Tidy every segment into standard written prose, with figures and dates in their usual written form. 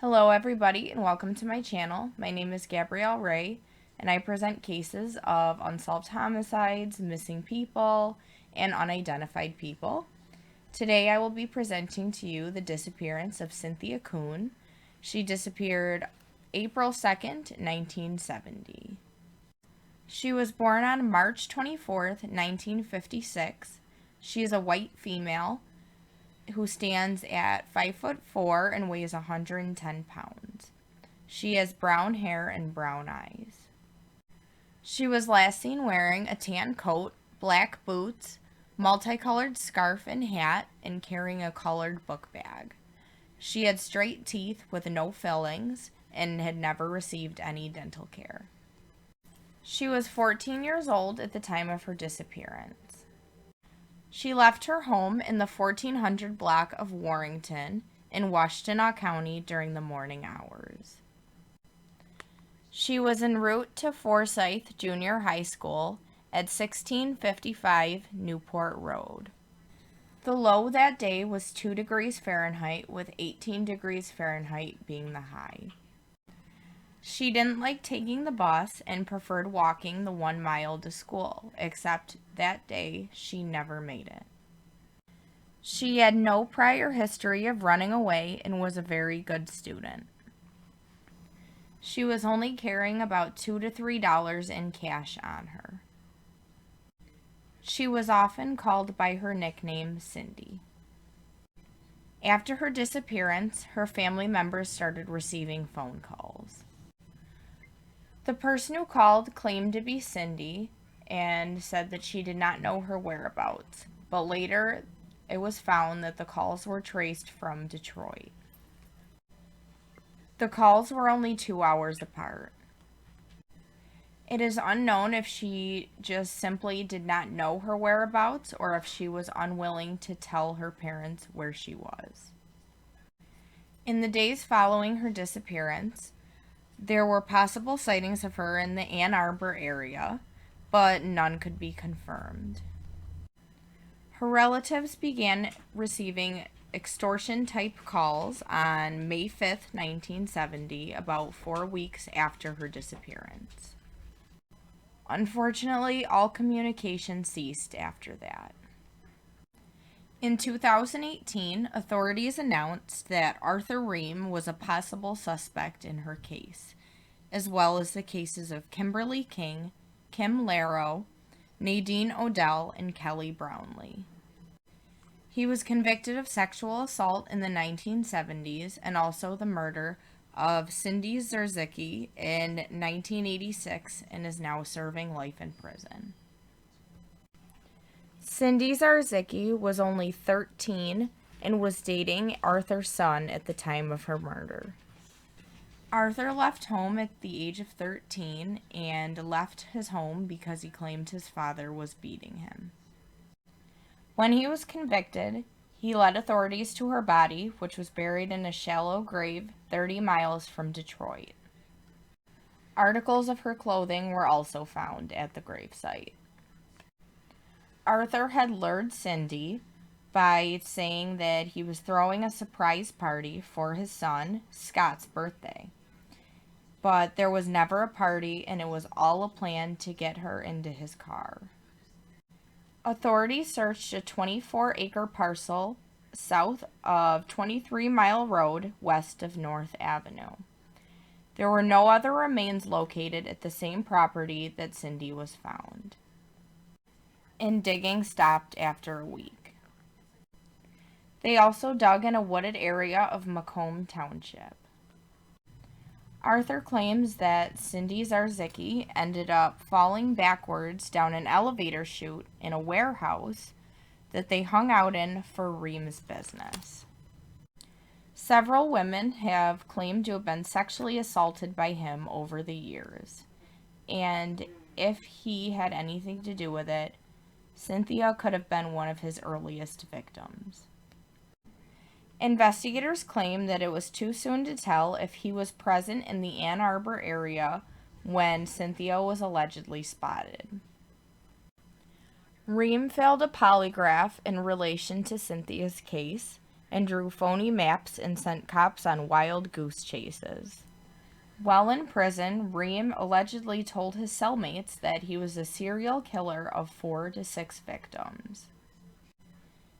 Hello everybody and welcome to my channel. My name is Gabrielle Ray and I present cases of unsolved homicides, missing people, and unidentified people. Today I will be presenting to you the disappearance of Cynthia Coon. She disappeared April 2nd, 1970. She was born on March 24th, 1956. She is a white female who stands at 5'4" and weighs 110 pounds. She has brown hair and brown eyes. She was last seen wearing a tan coat, black boots, multicolored scarf and hat, and carrying a colored book bag. She had straight teeth with no fillings and had never received any dental care. She was 14 years old at the time of her disappearance. She left her home in the 1400 block of Warrington in Washtenaw County during the morning hours. She was en route to Forsyth Junior High School at 1655 Newport Road. The low that day was 2 degrees Fahrenheit, with 18 degrees Fahrenheit being the high. She didn't like taking the bus and preferred walking the 1 mile to school, except that day she never made it. She had no prior history of running away and was a very good student. She was only carrying about $2 to $3 in cash on her. She was often called by her nickname Cindy. After her disappearance, her family members started receiving phone calls. The person who called claimed to be Cindy and said that she did not know her whereabouts, but later it was found that the calls were traced from Detroit. The calls were only 2 hours apart. It is unknown if she just simply did not know her whereabouts or if she was unwilling to tell her parents where she was. In the days following her disappearance, there were possible sightings of her in the Ann Arbor area, but none could be confirmed. Her relatives began receiving extortion-type calls on May 5th, 1970, about 4 weeks after her disappearance. Unfortunately, all communication ceased after that. In 2018, authorities announced that Arthur Reem was a possible suspect in her case, as well as the cases of Kimberly King, Kim Larrow, Nadine Odell, and Kelly Brownlee. He was convicted of sexual assault in the 1970s and also the murder of Cindy Zarzicki in 1986 and is now serving life in prison. Cindy Zarzicki was only 13 and was dating Arthur's son at the time of her murder. Arthur left home at the age of 13 and left his home because he claimed his father was beating him. When he was convicted, he led authorities to her body, which was buried in a shallow grave 30 miles from Detroit. Articles of her clothing were also found at the gravesite. Arthur had lured Cindy by saying that he was throwing a surprise party for his son, Scott's birthday. But there was never a party, and it was all a plan to get her into his car. Authorities searched a 24-acre parcel south of 23 Mile Road, west of North Avenue. There were no other remains located at the same property that Cindy was found, and digging stopped after a week. They also dug in a wooded area of Macomb Township. Arthur claims that Cindy Zarzicki ended up falling backwards down an elevator chute in a warehouse that they hung out in for Reem's business. Several women have claimed to have been sexually assaulted by him over the years, and if he had anything to do with it, Cynthia could have been one of his earliest victims. Investigators claim that it was too soon to tell if he was present in the Ann Arbor area when Cynthia was allegedly spotted. Reem failed a polygraph in relation to Cynthia's case and drew phony maps and sent cops on wild goose chases. While in prison, Reem allegedly told his cellmates that he was a serial killer of 4 to 6 victims.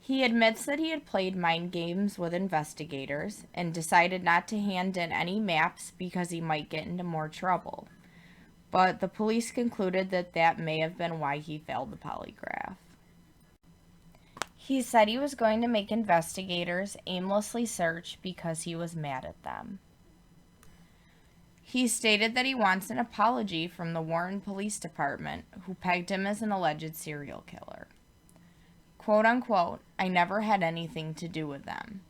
He admits that he had played mind games with investigators and decided not to hand in any maps because he might get into more trouble. But the police concluded that that may have been why he failed the polygraph. He said he was going to make investigators aimlessly search because he was mad at them. He stated that he wants an apology from the Warren Police Department, who pegged him as an alleged serial killer. Quote unquote, "I never had anything to do with them.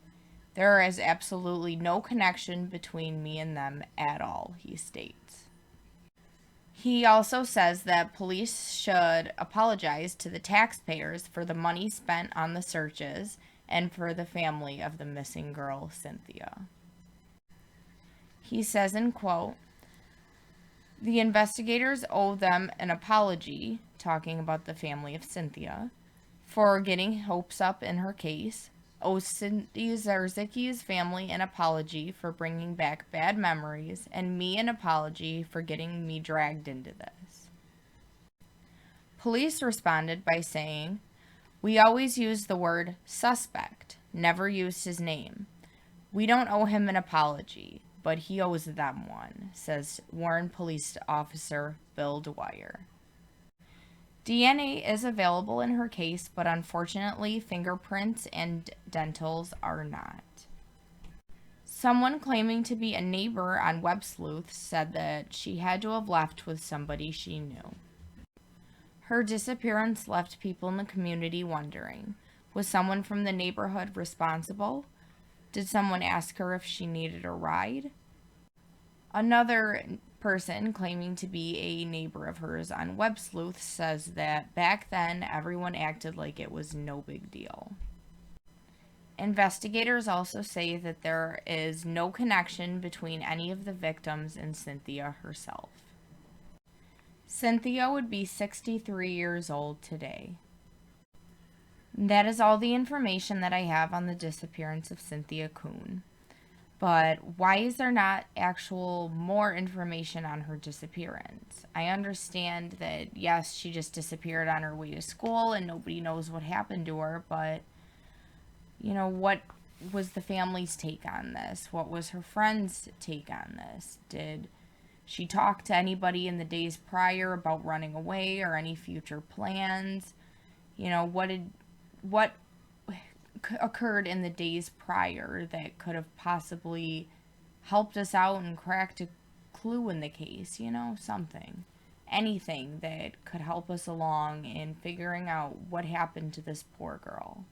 There is absolutely no connection between me and them at all," he states. He also says that police should apologize to the taxpayers for the money spent on the searches and for the family of the missing girl, Cynthia. He says in quote, "The investigators owe them an apology," talking about the family of Cynthia, "for getting hopes up in her case, owe Cindy Zarzicki's family an apology for bringing back bad memories, and me an apology for getting me dragged into this." Police responded by saying, "We always use the word suspect, never used his name. We don't owe him an apology, but he owes them one," says Warren Police Officer Bill Dwyer. DNA is available in her case, but unfortunately, fingerprints and dentals are not. Someone claiming to be a neighbor on Web Sleuth said that she had to have left with somebody she knew. Her disappearance left people in the community wondering, was someone from the neighborhood responsible? Did someone ask her if she needed a ride? Another person claiming to be a neighbor of hers on Web Sleuth says that back then everyone acted like it was no big deal. Investigators also say that there is no connection between any of the victims and Cynthia herself. Cynthia would be 63 years old today. That is all the information that I have on the disappearance of Cynthia Coon. But why is there not actual more information on her disappearance? I understand that, yes, she just disappeared on her way to school and nobody knows what happened to her, but, what was the family's take on this? What was her friend's take on this? Did she talk to anybody in the days prior about running away or any future plans? What occurred in the days prior that could have possibly helped us out and cracked a clue in the case, something. Anything that could help us along in figuring out what happened to this poor girl.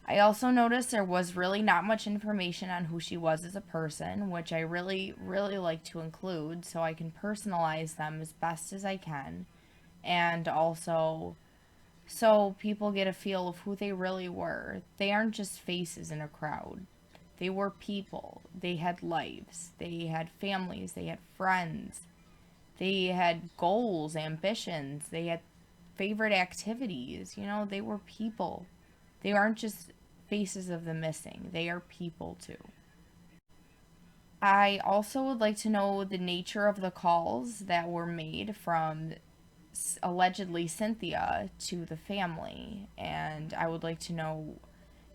I also noticed there was really not much information on who she was as a person, which I really, really like to include so I can personalize them as best as I can, and also so people get a feel of who they really were. They aren't just faces in a crowd. They were people. They had lives. They had families. They had friends. They had goals, ambitions. They had favorite activities. They were people. They aren't just faces of the missing. They are people too. I also would like to know the nature of the calls that were made from allegedly Cynthia to the family, and I would like to know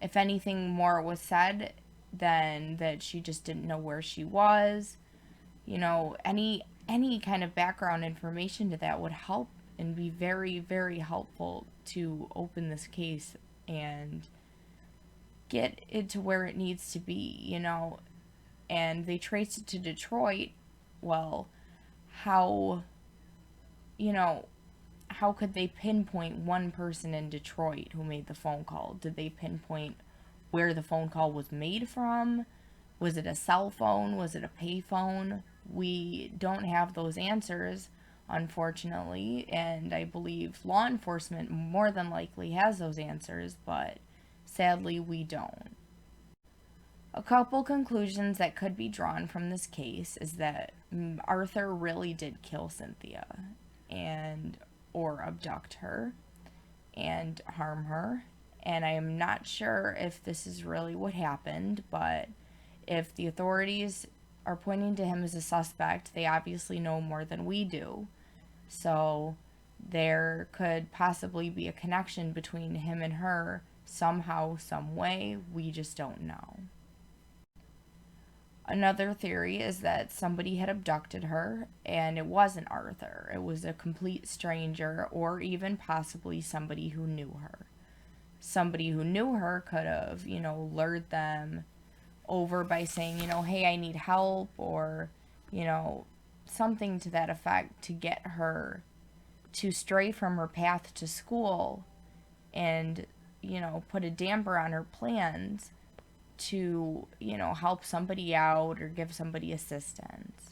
if anything more was said than that she just didn't know where she was. Any kind of background information to that would help and be very, very helpful to open this case and get it to where it needs to be, and they traced it to Detroit. Well, how could they pinpoint one person in Detroit who made the phone call? Did they pinpoint where the phone call was made from? Was it a cell phone? Was it a pay phone? We don't have those answers, unfortunately, and I believe law enforcement more than likely has those answers, but sadly we don't. A couple conclusions that could be drawn from this case is that Arthur really did kill Cynthia or abduct her and harm her, And I am not sure if this is really what happened, but if the authorities are pointing to him as a suspect, they obviously know more than we do. So there could possibly be a connection between him and her somehow, some way. We just don't know. Another theory is that somebody had abducted her and it wasn't Arthur. It was a complete stranger, or even possibly somebody who knew her. Somebody who knew her could have, lured them over by saying, hey, I need help, or, something to that effect to get her to stray from her path to school and, put a damper on her plans to, help somebody out or give somebody assistance.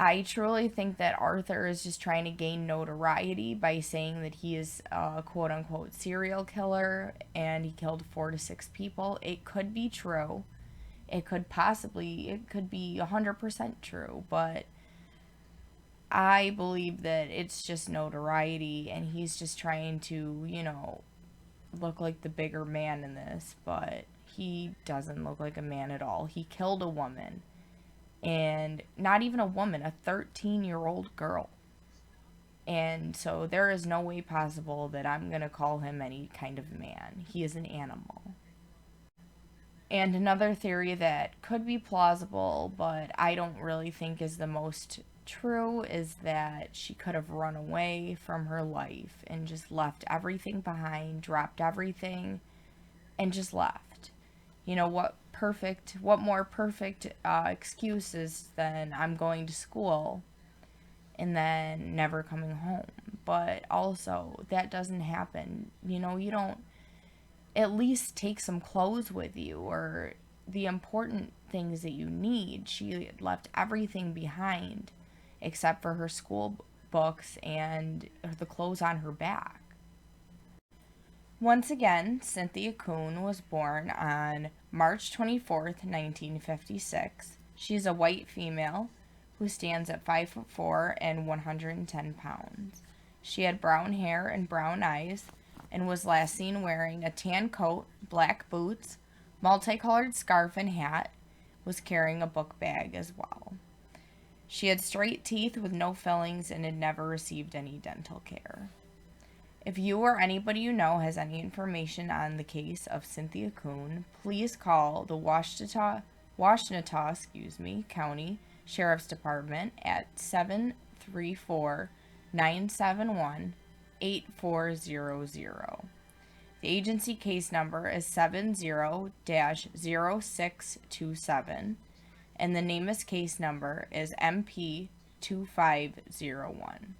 I truly think that Arthur is just trying to gain notoriety by saying that he is a quote unquote serial killer and he killed 4 to 6 people. It could be true. It could be 100% true, but I believe that it's just notoriety and he's just trying to, look like the bigger man in this, but he doesn't look like a man at all. He killed a woman. And not even a woman, a 13-year-old girl. And so there is no way possible that I'm going to call him any kind of man. He is an animal. And another theory that could be plausible, but I don't really think is the most true, is that she could have run away from her life and just left everything behind, dropped everything, and just left. What more perfect excuses than I'm going to school and then never coming home. But also, that doesn't happen. You don't at least take some clothes with you or the important things that you need. She left everything behind except for her school books and the clothes on her back. Once again, Cynthia Coon was born on March 24th, 1956. She's a white female who stands at 5'4" and 110 pounds. She had brown hair and brown eyes and was last seen wearing a tan coat, black boots, multicolored scarf and hat, was carrying a book bag as well. She had straight teeth with no fillings and had never received any dental care. If you or anybody you know has any information on the case of Cynthia Coon, please call the Washtenaw County Sheriff's Department at 734-971-8400. The agency case number is 70-0627, and the NamUs case number is MP2501.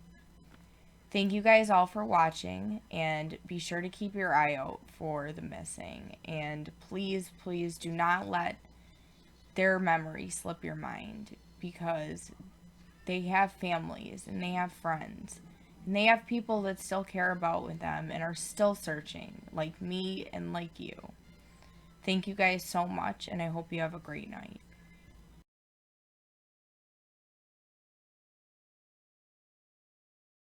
Thank you guys all for watching, and be sure to keep your eye out for the missing. And please, please do not let their memory slip your mind, because they have families and they have friends and they have people that still care about them and are still searching, like me and like you. Thank you guys so much, and I hope you have a great night.